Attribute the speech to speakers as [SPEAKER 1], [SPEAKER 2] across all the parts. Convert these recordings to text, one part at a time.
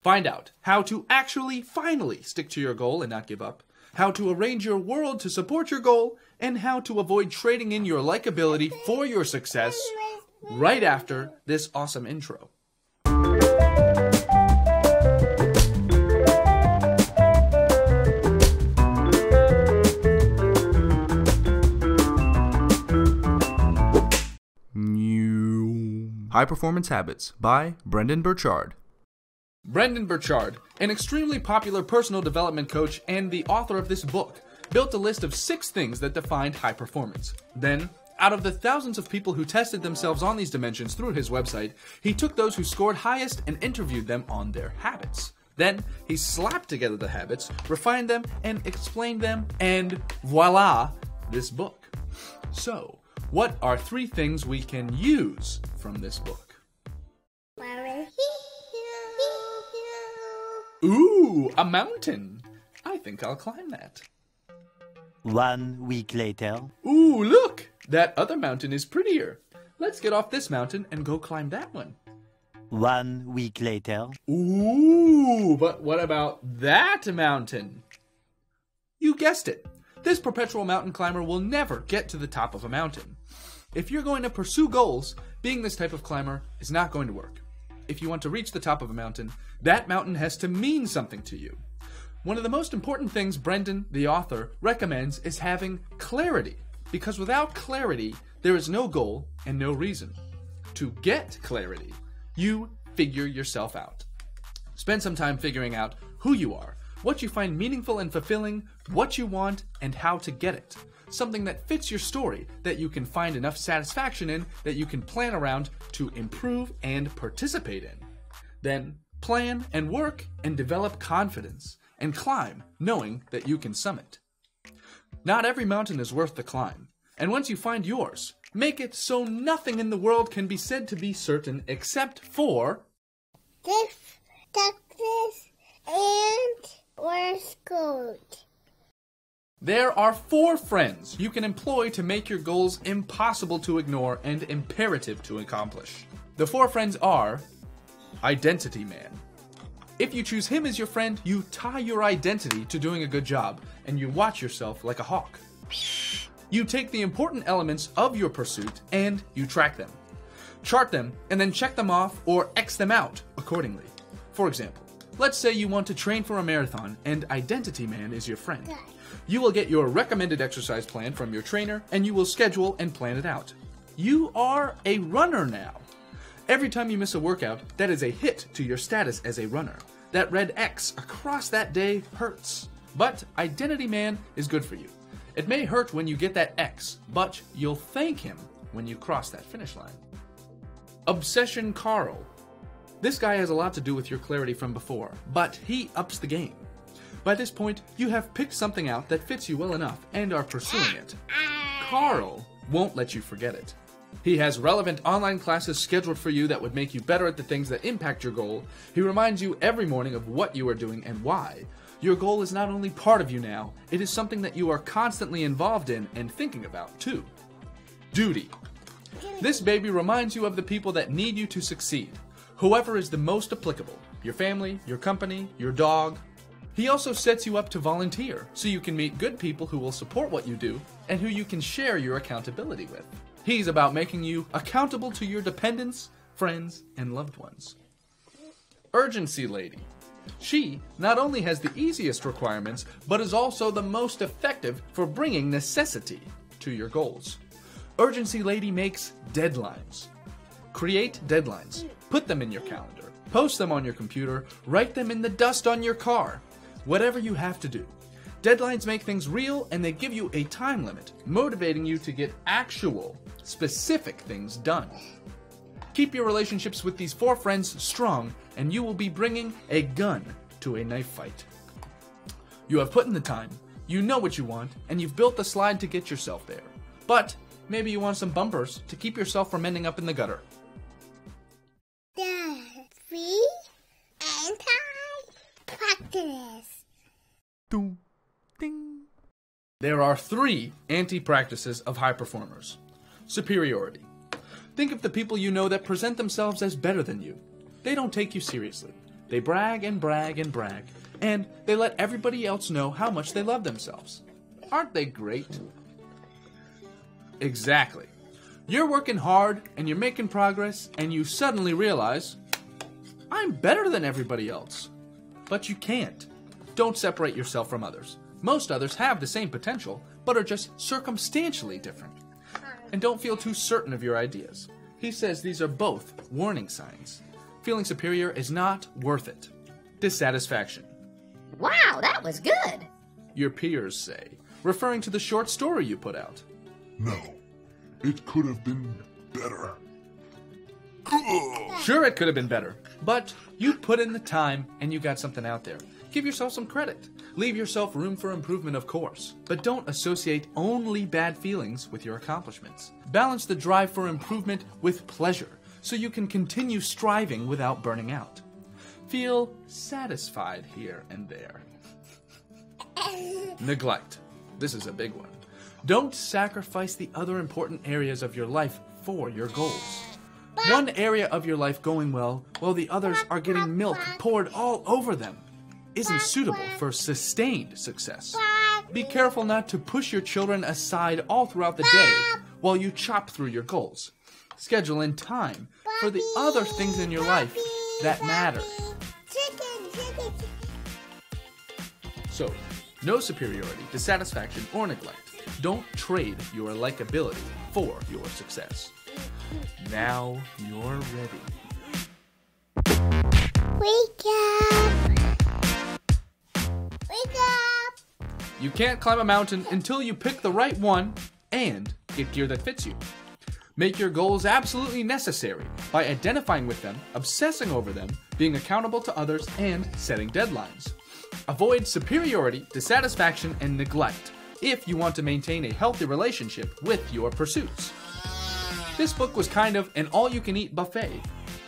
[SPEAKER 1] Find out how to actually finally stick to your goal and not give up, how to arrange your world to support your goal, and how to avoid trading in your likability for your success right after this awesome intro. High Performance Habits by Brendon Burchard. Brendon Burchard, an extremely popular personal development coach and the author of this book, built a list of 6 things that defined high performance. Then, out of the thousands of people who tested themselves on these dimensions through his website, he took those who scored highest and interviewed them on their habits. Then, he slapped together the habits, refined them, and explained them, and voila, this book. So, what are 3 things we can use from this book? Ooh, a mountain. I think I'll climb that.
[SPEAKER 2] 1 week later.
[SPEAKER 1] Ooh, look! That other mountain is prettier. Let's get off this mountain and go climb that one.
[SPEAKER 2] 1 week later.
[SPEAKER 1] Ooh, but what about that mountain? You guessed it. This perpetual mountain climber will never get to the top of a mountain. If you're going to pursue goals, being this type of climber is not going to work. If you want to reach the top of a mountain, that mountain has to mean something to you. One of the most important things Brendon, the author, recommends is having clarity, because without clarity, there is no goal and no reason. To get clarity, you figure yourself out. Spend some time figuring out who you are, what you find meaningful and fulfilling, what you want, and how to get it. Something that fits your story, that you can find enough satisfaction in, that you can plan around to improve and participate in. Then plan and work and develop confidence, and climb knowing that you can summit. Not every mountain is worth the climb, and once you find yours, make it so nothing in the world can be said to be certain except for
[SPEAKER 3] this, Texas, and West Coast.
[SPEAKER 1] There are 4 friends you can employ to make your goals impossible to ignore and imperative to accomplish. The 4 friends are Identity Man. If you choose him as your friend, you tie your identity to doing a good job, and you watch yourself like a hawk. You take the important elements of your pursuit and you track them. Chart them and then check them off or X them out accordingly. For example, let's say you want to train for a marathon and Identity Man is your friend. You will get your recommended exercise plan from your trainer and you will schedule and plan it out. You are a runner now. Every time you miss a workout, that is a hit to your status as a runner. That red X across that day hurts. But Identity Man is good for you. It may hurt when you get that X, but you'll thank him when you cross that finish line. Obsession Carl. This guy has a lot to do with your clarity from before, but he ups the game. By this point, you have picked something out that fits you well enough and are pursuing it. Carl won't let you forget it. He has relevant online classes scheduled for you that would make you better at the things that impact your goal. He reminds you every morning of what you are doing and why. Your goal is not only part of you now, it is something that you are constantly involved in and thinking about too. Duty. This baby reminds you of the people that need you to succeed. Whoever is the most applicable. Your family, your company, your dog. He also sets you up to volunteer, so you can meet good people who will support what you do and who you can share your accountability with. He's about making you accountable to your dependents, friends, and loved ones. Urgency Lady. She not only has the easiest requirements, but is also the most effective for bringing necessity to your goals. Urgency Lady makes deadlines. Create deadlines. Put them in your calendar. Post them on your computer. Write them in the dust on your car. Whatever you have to do. Deadlines make things real and they give you a time limit, motivating you to get actual, specific things done. Keep your relationships with these 4 friends strong and you will be bringing a gun to a knife fight. You have put in the time, you know what you want, and you've built the slide to get yourself there. But maybe you want some bumpers to keep yourself from ending up in the gutter.
[SPEAKER 3] The 3 anti-practice.
[SPEAKER 1] Ding. There are 3 anti-practices of high performers. Superiority. Think of the people you know that present themselves as better than you. They don't take you seriously. They brag and brag and brag, and they let everybody else know how much they love themselves. Aren't they great? Exactly. You're working hard, and you're making progress, and you suddenly realize, I'm better than everybody else. But you can't. Don't separate yourself from others. Most others have the same potential, but are just circumstantially different. And don't feel too certain of your ideas. He says these are both warning signs. Feeling superior is not worth it. Dissatisfaction.
[SPEAKER 4] Wow, that was good.
[SPEAKER 1] Your peers say, referring to the short story you put out.
[SPEAKER 5] No, it could have been better.
[SPEAKER 1] Sure, it could have been better, but you put in the time and you got something out there. Give yourself some credit. Leave yourself room for improvement, of course, but don't associate only bad feelings with your accomplishments. Balance the drive for improvement with pleasure so you can continue striving without burning out. Feel satisfied here and there. Neglect. This is a big one. Don't sacrifice the other important areas of your life for your goals. One area of your life going well while the others are getting milk poured all over them isn't suitable for sustained success. Be careful not to push your children aside all throughout the day while you chop through your goals. Schedule in time for the other things in your life that matter. So, no superiority, dissatisfaction, or neglect. Don't trade your likability for your success. Now you're ready.
[SPEAKER 3] Wake up! Wake up!
[SPEAKER 1] You can't climb a mountain until you pick the right one and get gear that fits you. Make your goals absolutely necessary by identifying with them, obsessing over them, being accountable to others, and setting deadlines. Avoid superiority, dissatisfaction, and neglect if you want to maintain a healthy relationship with your pursuits. This book was kind of an all-you-can-eat buffet.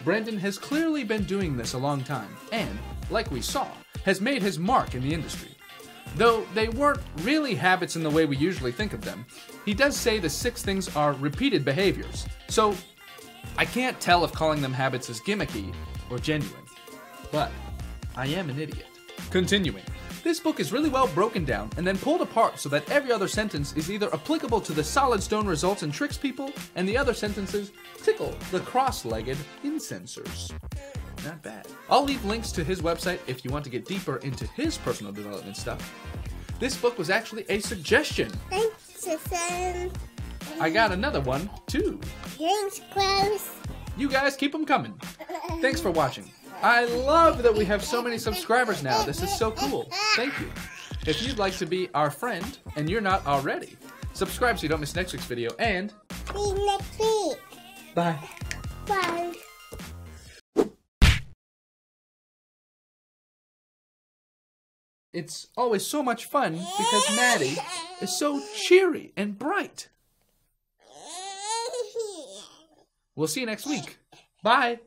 [SPEAKER 1] Brendon has clearly been doing this a long time and, like we saw, has made his mark in the industry. Though they weren't really habits in the way we usually think of them, he does say the 6 things are repeated behaviors, so I can't tell if calling them habits is gimmicky or genuine. But I am an idiot. Continuing. This book is really well broken down and then pulled apart so that every other sentence is either applicable to the solid stone results and tricks people, and the other sentences tickle the cross-legged incensors. Not bad. I'll leave links to his website if you want to get deeper into his personal development stuff. This book was actually a suggestion.
[SPEAKER 3] Thanks, Susan.
[SPEAKER 1] I got another one, too.
[SPEAKER 3] Thanks, Klaus.
[SPEAKER 1] You guys keep them coming. Thanks for watching. I love that we have so many subscribers now. This is so cool. Thank you. If you'd like to be our friend, and you're not already, subscribe so you don't miss next week's video, and
[SPEAKER 3] See you next week.
[SPEAKER 1] bye.
[SPEAKER 3] Bye.
[SPEAKER 1] It's always so much fun because Maddie is so cheery and bright. We'll see you next week. Bye.